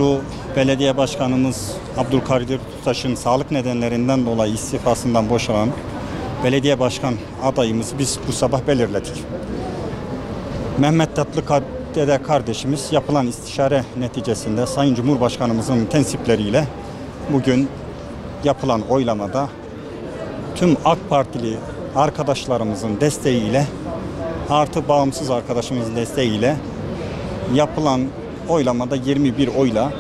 Artuklu Belediye Başkanımız Abdülkadir Tutaş'ın sağlık nedenlerinden dolayı istifasından boşalan belediye başkan adayımızı biz bu sabah belirledik. Mehmet Tatlıdede kardeşimiz yapılan istişare neticesinde Sayın Cumhurbaşkanımızın tensipleriyle bugün yapılan oylamada tüm AK Partili arkadaşlarımızın desteğiyle artı bağımsız arkadaşımızın desteğiyle yapılan oylamada 21 oyla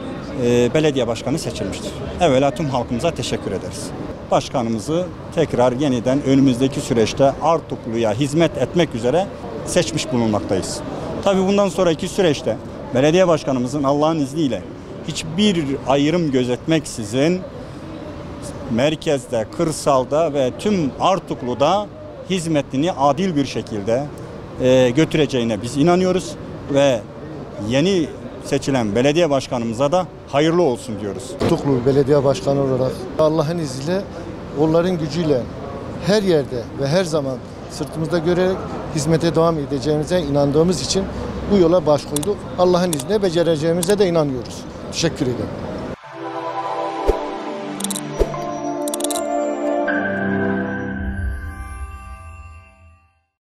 belediye başkanı seçilmiştir. Evvela tüm halkımıza teşekkür ederiz. Başkanımızı tekrar yeniden önümüzdeki süreçte Artuklu'ya hizmet etmek üzere seçmiş bulunmaktayız. Tabii bundan sonraki süreçte belediye başkanımızın Allah'ın izniyle hiçbir ayrım gözetmeksizin merkezde, kırsalda ve tüm Artuklu'da hizmetini adil bir şekilde götüreceğine biz inanıyoruz ve yeni seçilen belediye başkanımıza da hayırlı olsun diyoruz. Artuklu Belediye Başkanı olarak Allah'ın izniyle, onların gücüyle her yerde ve her zaman sırtımızda görerek hizmete devam edeceğimize inandığımız için bu yola baş koyduk. Allah'ın izniyle becereceğimize de inanıyoruz. Teşekkür ederim.